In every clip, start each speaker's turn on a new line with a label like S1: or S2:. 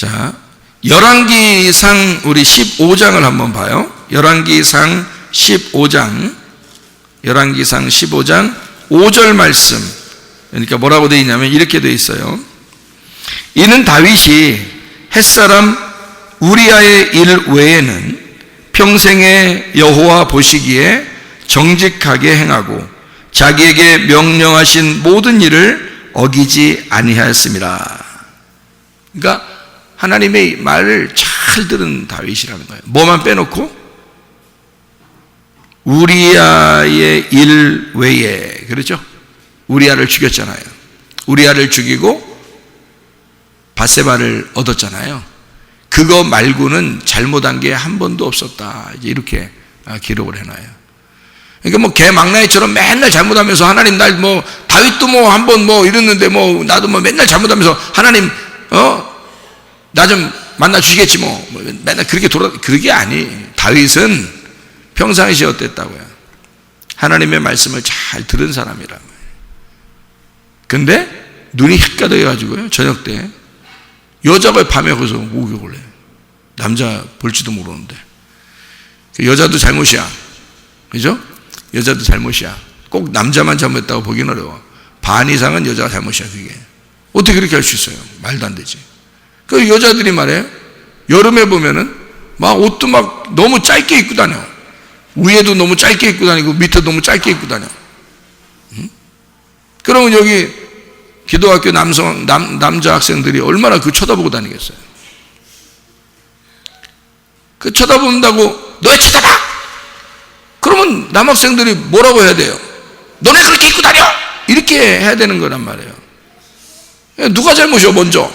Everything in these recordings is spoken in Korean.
S1: 자, 열왕기상 우리 15장을 한번 봐요. 열왕기상 15장 5절 말씀. 그러니까 뭐라고 되어 있냐면 이렇게 되어 있어요. 이는 다윗이 햇사람 우리아의 일 외에는 평생에 여호와 보시기에 정직하게 행하고 자기에게 명령하신 모든 일을 어기지 아니하였습니다. 그러니까 하나님의 말을 잘 들은 다윗이라는 거예요. 뭐만 빼놓고? 우리아의 일 외에, 그렇죠? 우리아를 죽였잖아요. 우리아를 죽이고 밧세바를 얻었잖아요. 그거 말고는 잘못한 게 한 번도 없었다. 이제 이렇게 기록을 해놔요. 그러니까 뭐 개 막나이처럼 맨날 잘못하면서 하나님 날 뭐 다윗도 뭐 한 번 뭐 이랬는데 뭐 나도 뭐 맨날 잘못하면서 하나님 나 좀 만나 주시겠지 뭐 맨날 그렇게 그게 아니. 다윗은 평상시에 어땠다고요? 하나님의 말씀을 잘 들은 사람이라고요. 근데 눈이 헷가득해가지고요, 저녁 때 여자가 밤에 거기서 목욕을 해요. 남자 볼지도 모르는데. 여자도 잘못이야, 그죠? 여자도 잘못이야. 꼭 남자만 잘못했다고 보기는 어려워. 반 이상은 여자가 잘못이야. 그게 어떻게 그렇게 할 수 있어요? 말도 안 되지. 그 여자들이 말해요, 여름에 보면은 막 옷도 막 너무 짧게 입고 다녀. 위에도 너무 짧게 입고 다니고 밑에도 너무 짧게 입고 다녀. 그러면 여기 기도학교 남자 학생들이 얼마나 그 쳐다보고 다니겠어요? 그 쳐다본다고 너 왜 쳐다봐? 그러면 남학생들이 뭐라고 해야 돼요? 너네 그렇게 입고 다녀! 이렇게 해야 되는 거란 말이에요. 누가 잘못이요? 먼저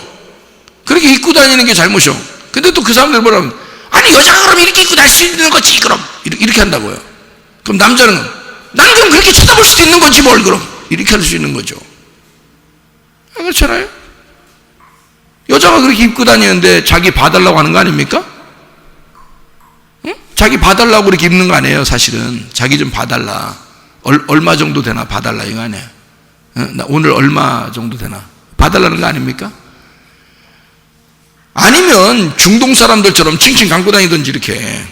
S1: 그렇게 입고 다니는 게 잘못이요. 근데 또 그 사람들 뭐라면, 아니 여자가 그럼 이렇게 입고 다닐 수 있는 거지 그럼 이렇게 한다고요. 그럼 남자는 난 그럼 그렇게 쳐다볼 수도 있는 거지 뭘 그럼 이렇게 할 수 있는 거죠. 그렇잖아요. 여자가 그렇게 입고 다니는데 자기 봐달라고 하는 거 아닙니까? 응? 자기 봐달라고 그렇게 입는 거 아니에요. 사실은 자기 좀 봐달라. 얼마 정도 되나 봐달라 이거 아니에요. 나 오늘 얼마 정도 되나 봐달라는 거 아닙니까? 아니면 중동 사람들처럼 칭칭 감고 다니든지 이렇게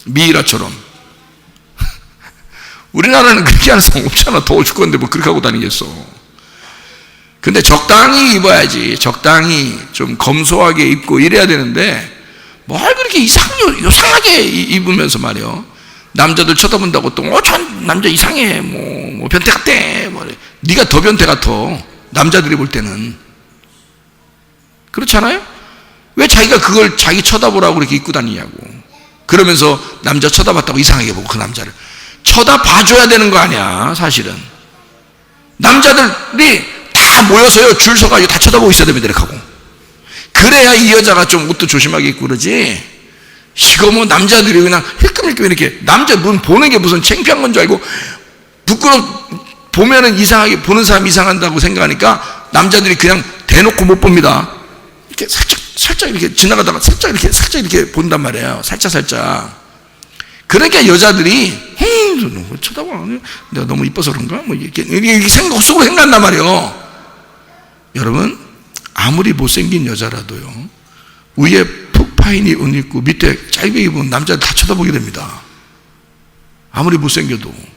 S1: 미이라처럼. 우리나라는 그렇게 하는 사람 없잖아. 더워 죽겠는데 뭐 그렇게 하고 다니겠어. 근데 적당히 입어야지. 적당히 좀 검소하게 입고 이래야 되는데 뭘 그렇게 이상하게 입으면서 말이요. 남자들 쳐다본다고 또 저 남자 이상해 뭐 변태 같대 뭐. 네가 더 변태 같아. 남자들이 볼 때는. 그렇잖아요? 왜 자기가 그걸 자기 쳐다보라고 그렇게 입고 다니냐고. 그러면서 남자 쳐다봤다고 이상하게 보고 그 남자를 쳐다봐줘야 되는 거 아니야. 사실은 남자들이 다 모여서요 줄 서가지고 다 쳐다보고 있어야 됩니다. 이렇게 하고. 그래야 이 여자가 좀 옷도 조심하게 입고 그러지. 이거 뭐 남자들이 그냥 힐끔힐끔 이렇게 남자 눈 보는 게 무슨 창피한 건 줄 알고 보면은 이상하게 보는 사람 이상한다고 생각하니까 남자들이 그냥 대놓고 못 봅니다. 이렇게 살짝 이렇게 지나가다가 살짝 이렇게 본단 말이에요. 살짝. 그러니까 여자들이 쳐다봐. 내가 너무 이뻐서 그런가? 뭐 이렇게 생각 속으로 생각한단 말이에요. 여러분, 아무리 못생긴 여자라도요 위에 푹 파인 옷 입고 밑에 짧게 입은 남자들 다 쳐다보게 됩니다. 아무리 못생겨도.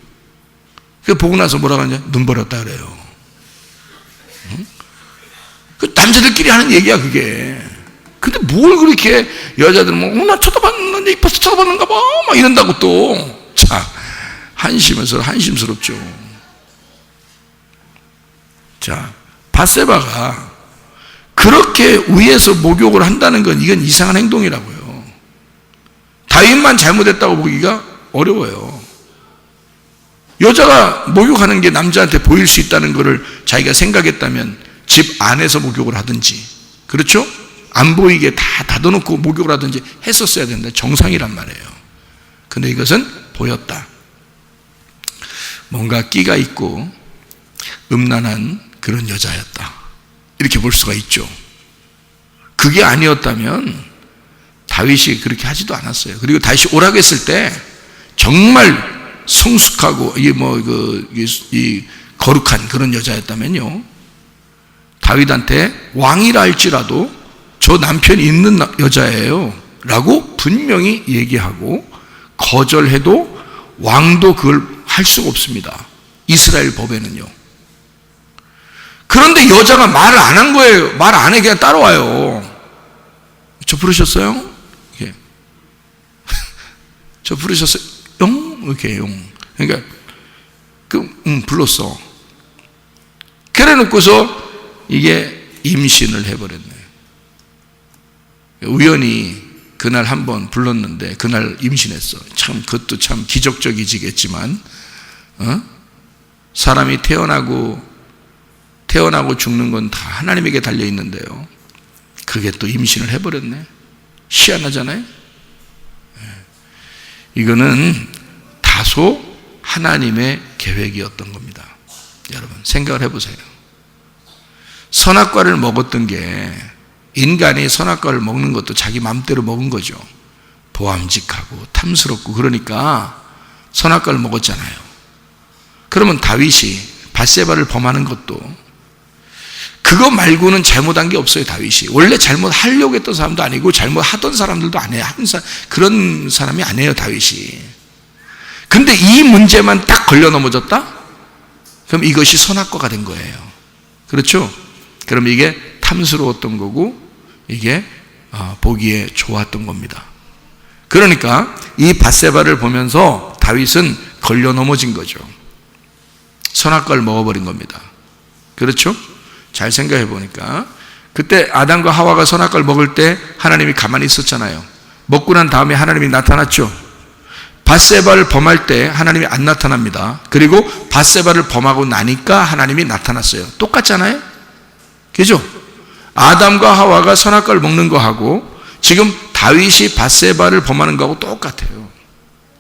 S1: 그 보고 나서 뭐라고 하냐? 눈 버렸다 그래요. 그 남자들끼리 하는 얘기야 그게. 근데 뭘 그렇게 여자들은 뭐 나 쳐다봤는데 이뻐서 쳐다봤는가 봐 막 이런다고 또. 자, 한심스럽죠. 자, 밧세바가 그렇게 위에서 목욕을 한다는 건 이건 이상한 행동이라고요. 다윗만 잘못했다고 보기가 어려워요. 여자가 목욕하는 게 남자한테 보일 수 있다는 것을 자기가 생각했다면 집 안에서 목욕을 하든지, 그렇죠? 안 보이게 다 닫아놓고 목욕을 하든지 했었어야 된다. 정상이란 말이에요. 근데 이것은 보였다. 뭔가 끼가 있고 음란한 그런 여자였다. 이렇게 볼 수가 있죠. 그게 아니었다면 다윗이 그렇게 하지도 않았어요. 그리고 다윗이 오라고 했을 때 정말 성숙하고 이 거룩한 그런 여자였다면요, 다윗한테 왕이라 할지라도 저 남편이 있는 여자예요 라고 분명히 얘기하고, 거절해도 왕도 그걸 할 수가 없습니다. 이스라엘 법에는요. 그런데 여자가 말을 안 한 거예요. 말 안 해, 그냥 따라와요. 저 부르셨어요? 예. 저 부르셨어요? 용? 이렇게 용. 그러니까 불렀어. 그래 놓고서 이게 임신을 해버렸네. 우연히 그날 한번 불렀는데 그날 임신했어. 참 그것도 참 기적적이지겠지만, 사람이 태어나고 죽는 건 다 하나님에게 달려 있는데요. 그게 또 임신을 해버렸네. 희한하잖아요. 이거는 다소 하나님의 계획이었던 겁니다. 여러분 생각을 해보세요. 선악과를 먹었던 게, 인간이 선악과를 먹는 것도 자기 마음대로 먹은 거죠. 보암직하고 탐스럽고 그러니까 선악과를 먹었잖아요. 그러면 다윗이 밧세바를 범하는 것도 그거 말고는 잘못한 게 없어요. 다윗이 원래 잘못하려고 했던 사람도 아니고 잘못하던 사람들도 아니에요. 항상 그런 사람이 아니에요, 다윗이. 근데 이 문제만 딱 걸려 넘어졌다? 그럼 이것이 선악과가 된 거예요. 그렇죠? 그럼 이게 탐스러웠던 거고, 이게 보기에 좋았던 겁니다. 그러니까 이 밧세바를 보면서 다윗은 걸려 넘어진 거죠. 선악과를 먹어버린 겁니다. 그렇죠? 잘 생각해 보니까 그때 아담과 하와가 선악과를 먹을 때 하나님이 가만히 있었잖아요. 먹고 난 다음에 하나님이 나타났죠. 밧세바를 범할 때 하나님이 안 나타납니다. 그리고 밧세바를 범하고 나니까 하나님이 나타났어요. 똑같잖아요. 그죠? 아담과 하와가 선악과를 먹는 거하고 지금 다윗이 밧세바를 범하는 거하고 똑같아요.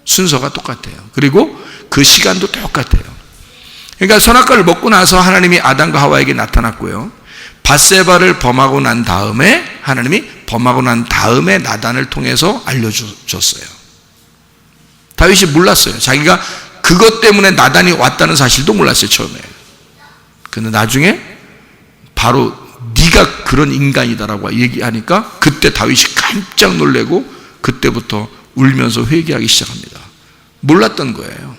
S1: 순서가 똑같아요. 그리고 그 시간도 똑같아요. 그러니까 선악과를 먹고 나서 하나님이 아담과 하와에게 나타났고요. 밧세바를 범하고 난 다음에 하나님이 범하고 난 다음에 나단을 통해서 알려줬어요. 다윗이 몰랐어요. 자기가 그것 때문에 나단이 왔다는 사실도 몰랐어요, 처음에. 근데 나중에 바로 네가 그런 인간이다라고 얘기하니까 그때 다윗이 깜짝 놀래고 그때부터 울면서 회개하기 시작합니다. 몰랐던 거예요.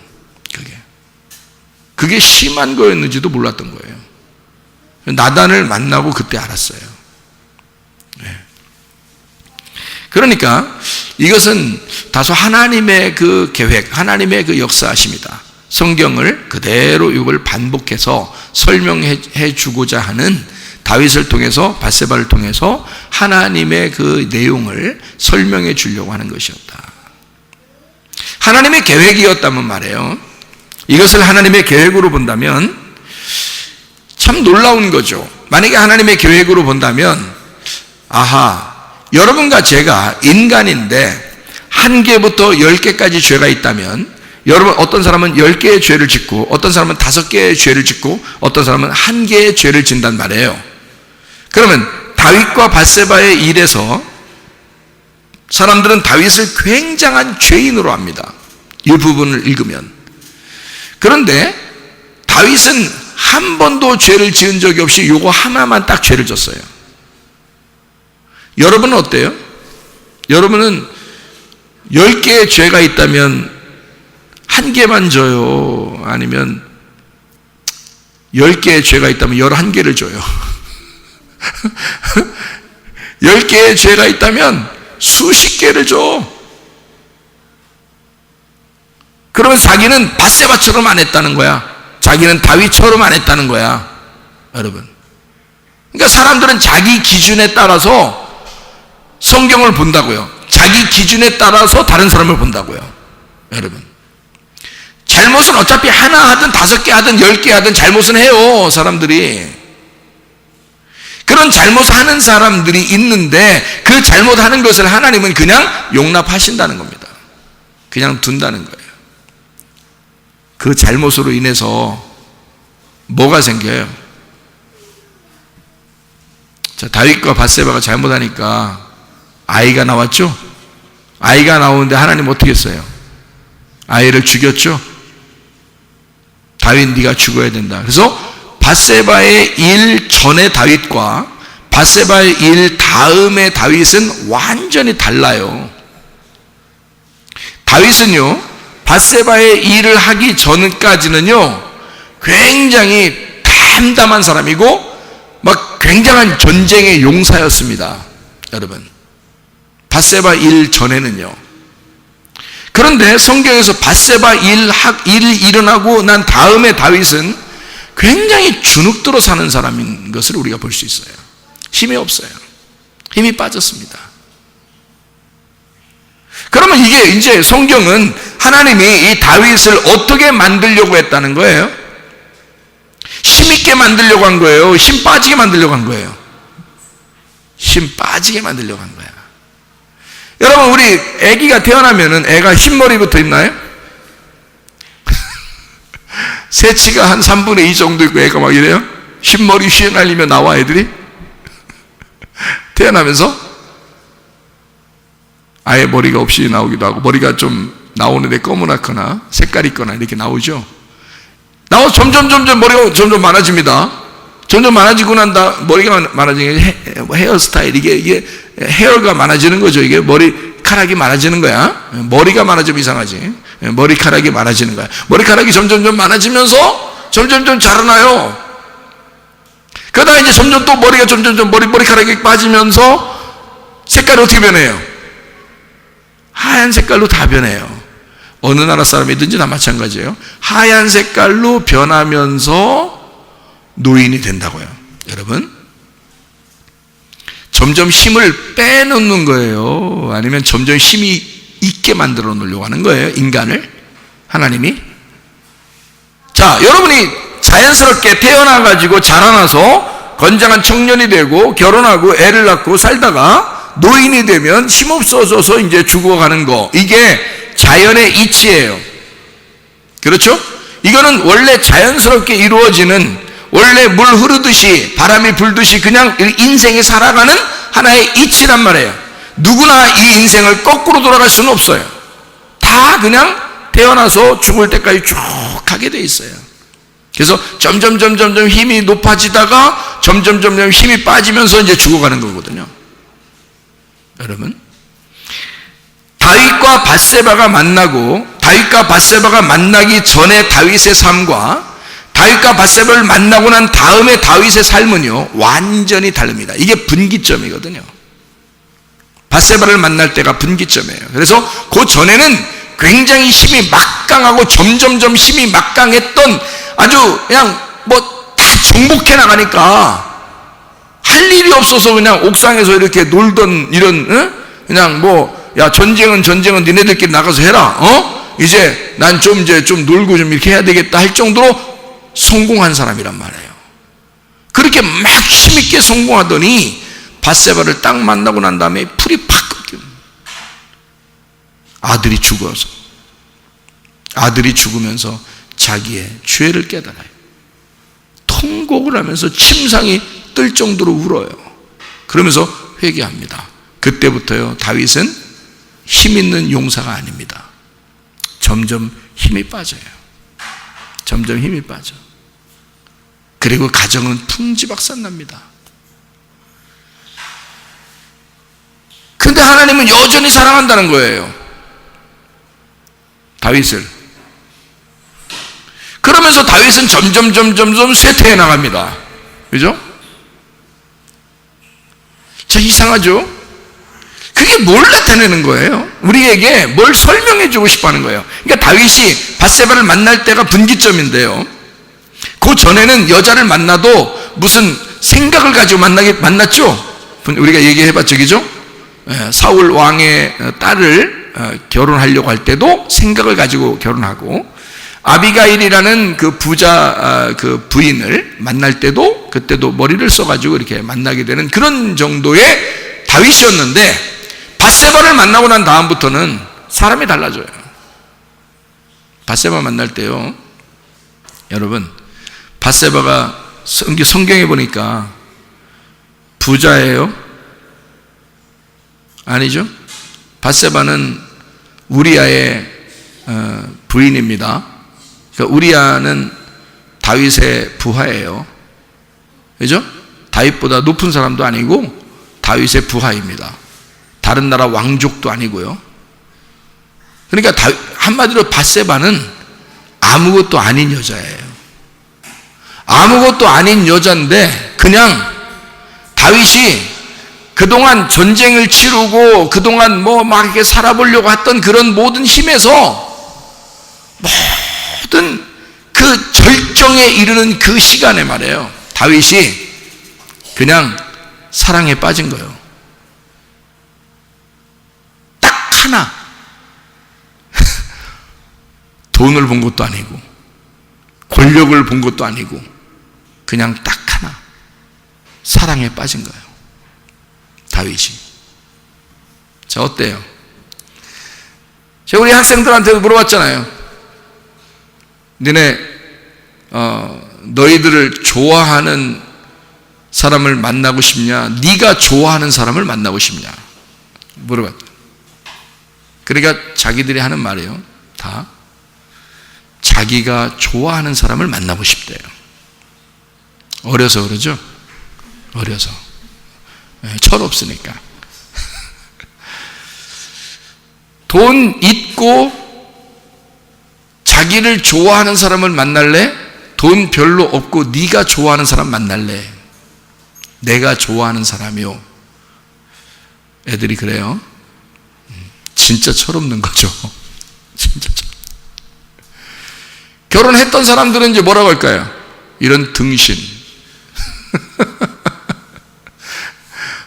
S1: 그게 심한 거였는지도 몰랐던 거예요. 나단을 만나고 그때 알았어요. 그러니까 이것은 다소 하나님의 그 계획, 하나님의 그 역사하십니다. 성경을 그대로 이걸 반복해서 설명해 주고자 하는 다윗을 통해서, 밧세바를 통해서 하나님의 그 내용을 설명해 주려고 하는 것이었다. 하나님의 계획이었다면 말이에요. 이것을 하나님의 계획으로 본다면 참 놀라운 거죠. 만약에 하나님의 계획으로 본다면, 아하, 여러분과 제가 인간인데 1개부터 10개까지 죄가 있다면, 여러분 어떤 사람은 10개의 죄를 짓고 어떤 사람은 5개의 죄를 짓고 어떤 사람은 1개의 죄를 짓단 말이에요. 그러면 다윗과 밧세바의 일에서 사람들은 다윗을 굉장한 죄인으로 합니다. 이 부분을 읽으면. 그런데 다윗은 한 번도 죄를 지은 적이 없이 요거 하나만 딱 죄를 졌어요. 여러분은 어때요? 여러분은 10개의 죄가 있다면 1개만 져요? 아니면 10개의 죄가 있다면 11개를 줘요? 10개의 죄가 있다면 수십 개를 줘. 그러면 자기는 밧세바처럼 안 했다는 거야. 자기는 다윗처럼 안 했다는 거야. 여러분. 그러니까 사람들은 자기 기준에 따라서 성경을 본다고요. 자기 기준에 따라서 다른 사람을 본다고요. 여러분. 잘못은 어차피 하나 하든 5개 하든 10개 하든 잘못은 해요, 사람들이. 그런 잘못하는 사람들이 있는데 그 잘못하는 것을 하나님은 그냥 용납하신다는 겁니다. 그냥 둔다는 거예요. 그 잘못으로 인해서 뭐가 생겨요? 자, 다윗과 밧세바가 잘못하니까 아이가 나왔죠? 아이가 나오는데 하나님 어떻게 했어요? 아이를 죽였죠? 다윗 네가 죽어야 된다. 그래서 밧세바의 일 전에 다윗과 바세바의 일 다음에 다윗은 완전히 달라요. 다윗은요, 바세바의 일을 하기 전까지는요, 굉장히 담담한 사람이고 막 굉장한 전쟁의 용사였습니다. 여러분, 바세바 일 전에는요. 그런데 성경에서 바세바 일이 일어나고 난 다음에 다윗은 굉장히 주눅들어 사는 사람인 것을 우리가 볼 수 있어요. 힘이 없어요. 힘이 빠졌습니다. 그러면 이게 이제 성경은 하나님이 이 다윗을 어떻게 만들려고 했다는 거예요? 힘있게 만들려고 한 거예요? 힘 빠지게 만들려고 한 거예요? 힘 빠지게 만들려고 한 거야. 여러분, 우리 애기가 태어나면은 애가 흰머리부터 있나요? 새치가 한 3분의 2 정도 있고 애가 막 이래요? 흰머리 휘날리며 나와 애들이? 태어나면서 아예 머리가 없이 나오기도 하고, 머리가 좀 나오는데 검은하거나 색깔이 있거나 이렇게 나오죠. 나와서 점점 머리가 점점 많아집니다. 점점 많아지고 난다, 머리가 많아지는 게 헤어스타일, 이게 헤어가 많아지는 거죠. 이게 머리카락이 많아지는 거야. 머리가 많아지면 이상하지. 머리카락이 많아지는 거야. 머리카락이 점점 많아지면서 점점 자라나요. 그러다가 이제 점점 또 머리가 점점 머리카락이 빠지면서 색깔이 어떻게 변해요? 하얀 색깔로 다 변해요. 어느 나라 사람이든지 다 마찬가지예요. 하얀 색깔로 변하면서 노인이 된다고요. 여러분, 점점 힘을 빼놓는 거예요? 아니면 점점 힘이 있게 만들어 놓으려고 하는 거예요? 인간을? 하나님이? 자, 여러분이 자연스럽게 태어나가지고 자라나서 건장한 청년이 되고 결혼하고 애를 낳고 살다가 노인이 되면 힘없어져서 이제 죽어가는 거, 이게 자연의 이치예요. 그렇죠? 이거는 원래 자연스럽게 이루어지는, 원래 물 흐르듯이 바람이 불듯이 그냥 인생이 살아가는 하나의 이치란 말이에요. 누구나 이 인생을 거꾸로 돌아갈 수는 없어요. 다 그냥 태어나서 죽을 때까지 쭉 가게 돼 있어요. 그래서 점점 힘이 높아지다가 점점 힘이 빠지면서 이제 죽어가는 거거든요. 여러분, 다윗과 밧세바가 만나고, 다윗과 밧세바가 만나기 전에 다윗의 삶과 다윗과 밧세바를 만나고 난 다음에 다윗의 삶은요, 완전히 다릅니다. 이게 분기점이거든요. 밧세바를 만날 때가 분기점이에요. 그래서 그 전에는 굉장히 힘이 막강하고 점점 힘이 막강했던, 아주 그냥 뭐 다 정복해 나가니까 할 일이 없어서 그냥 옥상에서 이렇게 놀던 이런, 그냥 뭐, 야, 전쟁은 니네들끼리 나가서 해라. 이제 난 좀 놀고 좀 이렇게 해야 되겠다 할 정도로 성공한 사람이란 말이에요. 그렇게 막 힘있게 성공하더니 밧세바를 딱 만나고 난 다음에 풀이 팍 꺾여. 아들이 죽어서, 아들이 죽으면서 자기의 죄를 깨달아요. 통곡을 하면서 침상이 뜰 정도로 울어요. 그러면서 회개합니다. 그때부터요, 다윗은 힘 있는 용사가 아닙니다. 점점 힘이 빠져요. 점점 힘이 빠져. 그리고 가정은 풍지박산납니다. 근데 하나님은 여전히 사랑한다는 거예요, 다윗을. 그러면서 다윗은 점점 쇠퇴해 나갑니다. 그죠? 참 이상하죠? 그게 뭘 나타내는 거예요? 우리에게 뭘 설명해 주고 싶어 하는 거예요. 그러니까 다윗이 밧세바를 만날 때가 분기점인데요, 그 전에는 여자를 만나도 무슨 생각을 가지고 만났죠? 우리가 얘기해 봤죠, 그죠? 사울 왕의 딸을 결혼하려고 할 때도 생각을 가지고 결혼하고, 아비가일이라는 그 부자 그 부인을 만날 때도 그때도 머리를 써가지고 이렇게 만나게 되는 그런 정도의 다윗이었는데, 밧세바를 만나고 난 다음부터는 사람이 달라져요. 밧세바 만날 때요, 여러분, 밧세바가 성경에 보니까 부자예요? 아니죠? 밧세바는 우리아의 부인입니다. 그러니까 우리아는 다윗의 부하예요. 그죠? 다윗보다 높은 사람도 아니고 다윗의 부하입니다. 다른 나라 왕족도 아니고요. 그러니까 한마디로 밧세바는 아무것도 아닌 여자예요. 아무것도 아닌 여자인데 그냥 다윗이 그동안 전쟁을 치르고 그동안 막 이렇게 살아보려고 했던 그런 모든 힘에서 모든 그 절정에 이르는 그 시간에 말이에요. 다윗이 그냥 사랑에 빠진 거예요. 딱 하나. 돈을 본 것도 아니고 권력을 본 것도 아니고 그냥 딱 하나. 사랑에 빠진 거예요. 다윗이. 자, 어때요? 제가 우리 학생들한테도 물어봤잖아요. 너희들을 좋아하는 사람을 만나고 싶냐? 네가 좋아하는 사람을 만나고 싶냐? 물어봤죠. 그러니까 자기들이 하는 말이에요. 다 자기가 좋아하는 사람을 만나고 싶대요. 어려서 그러죠? 어려서. 철없으니까. 돈 있고 자기를 좋아하는 사람을 만날래? 돈 별로 없고 네가 좋아하는 사람 만날래? 내가 좋아하는 사람이요. 애들이 그래요. 진짜 철없는 거죠. 진짜 결혼했던 사람들은 이제 뭐라고 할까요? 이런 등신.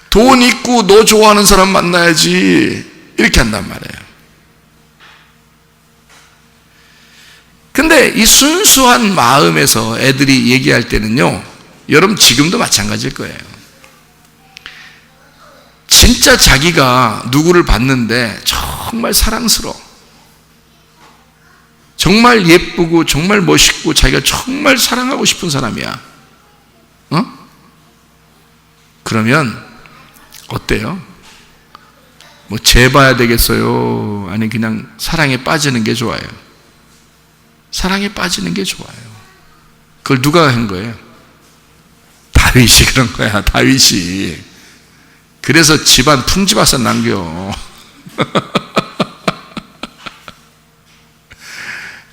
S1: 돈 있고 너 좋아하는 사람 만나야지. 이렇게 한단 말이에요. 근데 이 순수한 마음에서 애들이 얘기할 때는요, 여러분 지금도 마찬가지일 거예요. 진짜 자기가 누구를 봤는데 정말 사랑스러워, 정말 예쁘고 정말 멋있고 자기가 정말 사랑하고 싶은 사람이야. 그러면 어때요? 재봐야 되겠어요? 아니 그냥 사랑에 빠지는 게 좋아요? 사랑에 빠지는 게 좋아요. 그걸 누가 한 거예요? 다윗이 그런 거야. 다윗이. 그래서 집안 풍지박산 남겨.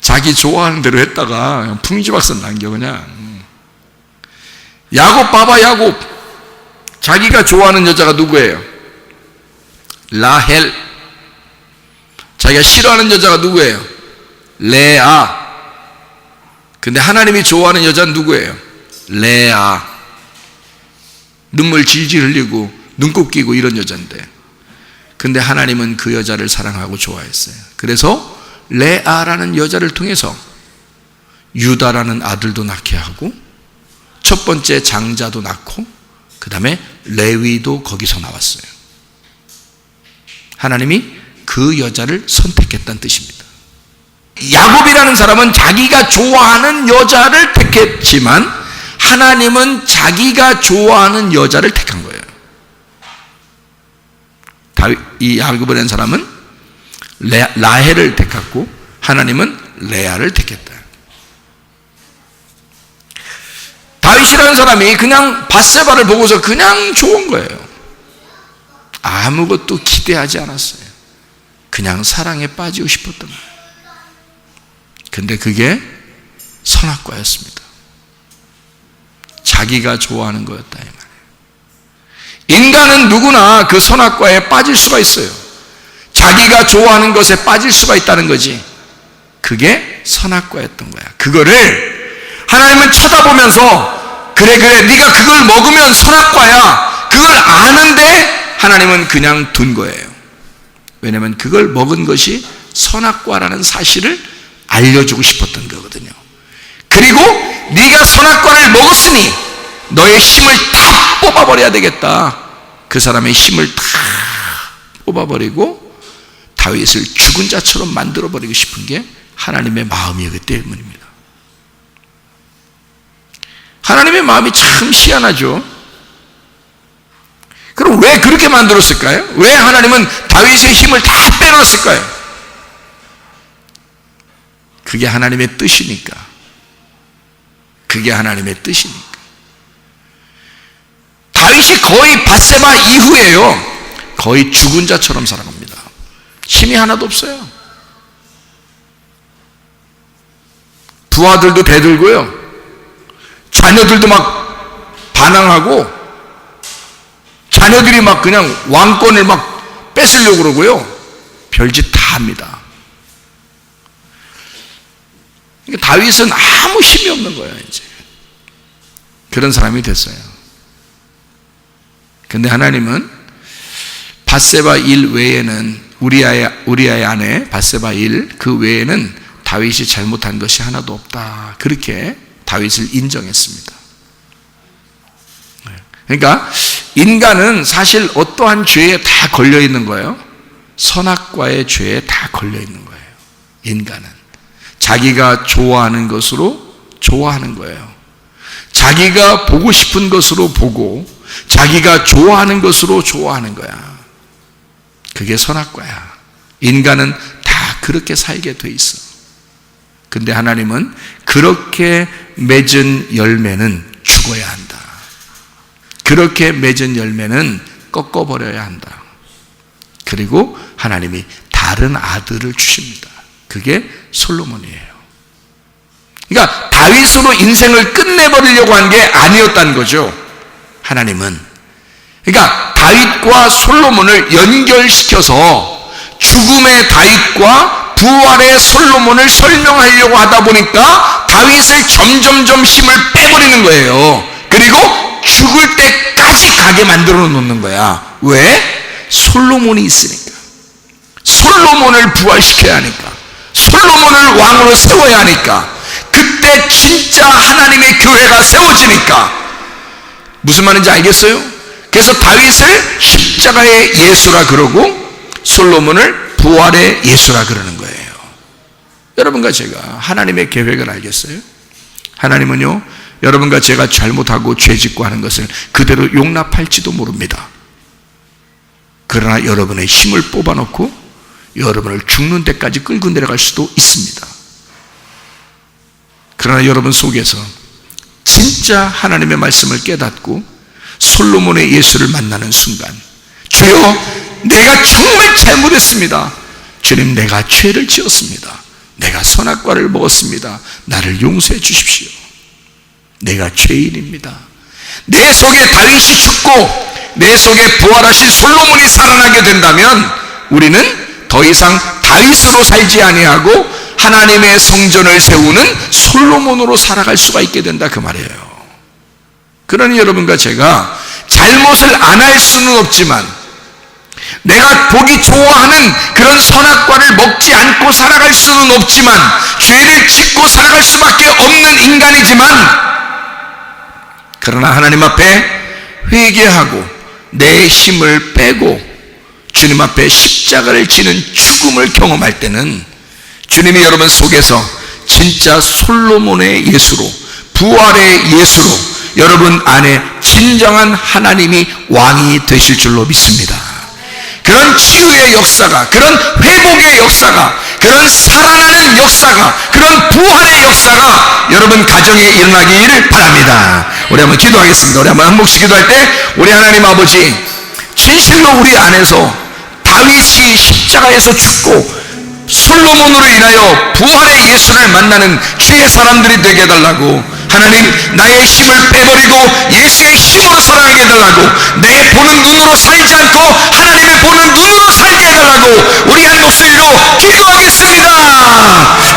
S1: 자기 좋아하는 대로 했다가 풍지박산 남겨 그냥. 야곱 봐봐. 야곱. 자기가 좋아하는 여자가 누구예요? 라헬. 자기가 싫어하는 여자가 누구예요? 레아. 근데 하나님이 좋아하는 여자는 누구예요? 레아. 눈물 질질 흘리고 눈곱 끼고 이런 여자인데, 근데 하나님은 그 여자를 사랑하고 좋아했어요. 그래서 레아라는 여자를 통해서 유다라는 아들도 낳게 하고 첫 번째 장자도 낳고 그 다음에 레위도 거기서 나왔어요. 하나님이 그 여자를 선택했다는 뜻입니다. 야곱이라는 사람은 자기가 좋아하는 여자를 택했지만 하나님은 자기가 좋아하는 여자를 택한 거예요. 이 야곱이라는 사람은 라헬을 택했고 하나님은 레아를 택했다. 다윗이라는 사람이 그냥 밧세바를 보고서 그냥 좋은 거예요. 아무것도 기대하지 않았어요. 그냥 사랑에 빠지고 싶었던 거예요. 근데 그게 선악과였습니다. 자기가 좋아하는 거였다 이 말이에요. 인간은 누구나 그 선악과에 빠질 수가 있어요. 자기가 좋아하는 것에 빠질 수가 있다는 거지. 그게 선악과였던 거야. 그거를 하나님은 쳐다보면서 그래 네가 그걸 먹으면 선악과야, 그걸 아는데 하나님은 그냥 둔 거예요. 왜냐하면 그걸 먹은 것이 선악과라는 사실을 알려주고 싶었던 거거든요. 그리고 네가 선악과를 먹었으니 너의 힘을 다 뽑아버려야 되겠다. 그 사람의 힘을 다 뽑아버리고 다윗을 죽은 자처럼 만들어버리고 싶은 게 하나님의 마음이었기 때문입니다. 하나님의 마음이 참 희한하죠. 그럼 왜 그렇게 만들었을까요? 왜 하나님은 다윗의 힘을 다 빼놨을까요? 그게 하나님의 뜻이니까. 그게 하나님의 뜻이니까. 다윗이 거의 밧세바 이후에요, 거의 죽은 자처럼 살아갑니다. 힘이 하나도 없어요. 부하들도 대들고요, 자녀들도 막 반항하고, 자녀들이 막 그냥 왕권을 막 뺏으려고 그러고요, 별짓 다 합니다. 그러니까 다윗은 아무 힘이 없는 거예요. 이제 그런 사람이 됐어요. 근데 하나님은 밧세바 일 외에는, 우리아의 아내 밧세바 일 그 외에는 다윗이 잘못한 것이 하나도 없다, 그렇게 다윗을 인정했습니다. 그러니까 인간은 사실 어떠한 죄에 다 걸려 있는 거예요. 선악과의 죄에 다 걸려 있는 거예요. 인간은 자기가 좋아하는 것으로 좋아하는 거예요. 자기가 보고 싶은 것으로 보고, 자기가 좋아하는 것으로 좋아하는 거야. 그게 선악과야. 인간은 다 그렇게 살게 돼 있어. 근데 하나님은 그렇게 맺은 열매는 죽어야 한다, 그렇게 맺은 열매는 꺾어버려야 한다. 그리고 하나님이 다른 아들을 주십니다. 그게 솔로몬이에요. 그러니까 다윗으로 인생을 끝내버리려고 한 게 아니었다는 거죠, 하나님은. 그러니까 다윗과 솔로몬을 연결시켜서 죽음의 다윗과 부활의 솔로몬을 설명하려고 하다 보니까 다윗을 점점점 힘을 빼버리는 거예요. 그리고 죽을 때까지 가게 만들어 놓는 거야. 왜? 솔로몬이 있으니까. 솔로몬을 부활시켜야 하니까. 솔로몬을 왕으로 세워야 하니까. 그때 진짜 하나님의 교회가 세워지니까. 무슨 말인지 알겠어요? 그래서 다윗을 십자가의 예수라 그러고 솔로몬을 부활의 예수라 그러는 거예요. 여러분과 제가 하나님의 계획을 알겠어요? 하나님은요, 여러분과 제가 잘못하고 죄짓고 하는 것을 그대로 용납할지도 모릅니다. 그러나 여러분의 힘을 뽑아놓고 여러분을 죽는 데까지 끌고 내려갈 수도 있습니다. 그러나 여러분 속에서 진짜 하나님의 말씀을 깨닫고 솔로몬의 예수를 만나는 순간, 주여, 내가 정말 잘못했습니다. 주님, 내가 죄를 지었습니다. 내가 선악과를 먹었습니다. 나를 용서해 주십시오. 내가 죄인입니다. 내 속에 다윗이 죽고 내 속에 부활하신 솔로몬이 살아나게 된다면 우리는 더 이상 다윗으로 살지 아니하고 하나님의 성전을 세우는 솔로몬으로 살아갈 수가 있게 된다, 그 말이에요. 그러니 여러분과 제가 잘못을 안 할 수는 없지만, 내가 보기 좋아하는 그런 선악과를 먹지 않고 살아갈 수는 없지만, 죄를 짓고 살아갈 수밖에 없는 인간이지만, 그러나 하나님 앞에 회개하고 내 힘을 빼고 주님 앞에 십자가를 지는 죽음을 경험할 때는 주님이 여러분 속에서 진짜 솔로몬의 예수로, 부활의 예수로 여러분 안에 진정한 하나님이 왕이 되실 줄로 믿습니다. 그런 치유의 역사가, 그런 회복의 역사가, 그런 살아나는 역사가, 그런 부활의 역사가 여러분 가정에 일어나기를 바랍니다. 우리 한번 기도하겠습니다. 우리 한번 한 목씩 기도할 때, 우리 하나님 아버지, 진실로 우리 안에서 다윗이 십자가에서 죽고 솔로몬으로 인하여 부활의 예수를 만나는 주의 사람들이 되게 해달라고, 하나님, 나의 힘을 빼버리고 예수의 힘으로 살아가게 해달라고, 내 보는 눈으로 살지 않고 하나님의 보는 눈으로 살게 해달라고 우리 한 목소리로 기도하겠습니다.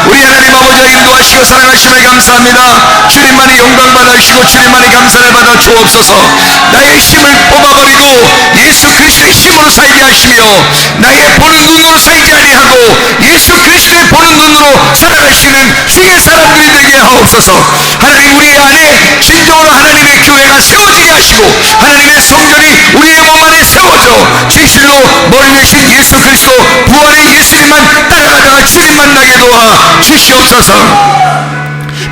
S1: 우리 하나님 아버지가 인도하시고 사랑하심을 감사합니다. 주님만이 영광 받아주시고 주님만이 감사를 받아 주옵소서. 나의 힘을 뽑아버리고 예수 그리스도의 힘으로 살게 하시며, 나의 보는 눈으로 살지 아니하고 예수 그리스도의 보는 눈으로 살아가시는 주의 사람들이 되게 하옵소서. 하나님, 우리 안에 진정으로 하나님의 교회가 세워지게 하시고 하나님의 성전이 우리의 몸 안에 세워져 진실로 머리 되신 예수 그리스도 부활의 예수님만 따라가다가 주님 만나게 도와 주시옵소서.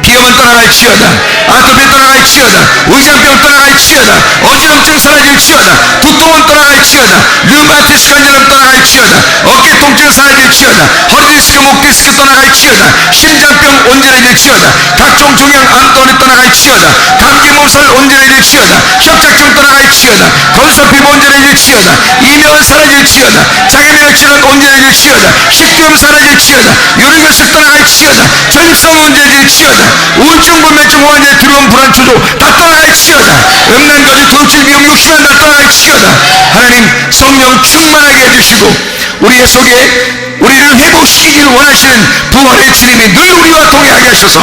S1: 비염은 떠나갈지어다, 아토피 떠나갈지어다, 의장병 떠나갈지어다, 어지럼증 사라질지어다, 두통은 떠나갈지어다, 치어다. 류마티스 관절염 떠나갈지어다. 어깨 통증 사라질지어다. 허리 디스크, 목 디스크 떠나갈지어다. 심장병 온전해질지어다. 각종 종양 암떠리 떠나갈지어다. 감기 몸살 온전해질지어다. 협착증 떠나갈지어다. 건설 피부 온전해질지어다. 이명은 사라질지어다. 장애미역 질환 온전해질지어다. 식도염 사라질지어다. 유리결석 떠나갈지어다. 전립선 온전해질지어다. 우울증, 불면증, 환자, 두려움, 불안, 초조 다 떠나갈지어다. 음란거지, 도둑질, 미움, 욕심은 다 떠나갈지어다. 하나님 성령 충만하게 해주시고 우리의 속에 우리를 회복시키기를 원하시는 부활의 주님이 늘 우리와 동행하게 하셔서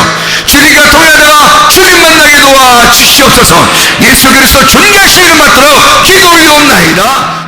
S1: 주님과 동행하다가 주님 만나게 도와 주시옵소서. 예수 그리스도 존귀하신 이름 받들어 기도 올리옵나이다.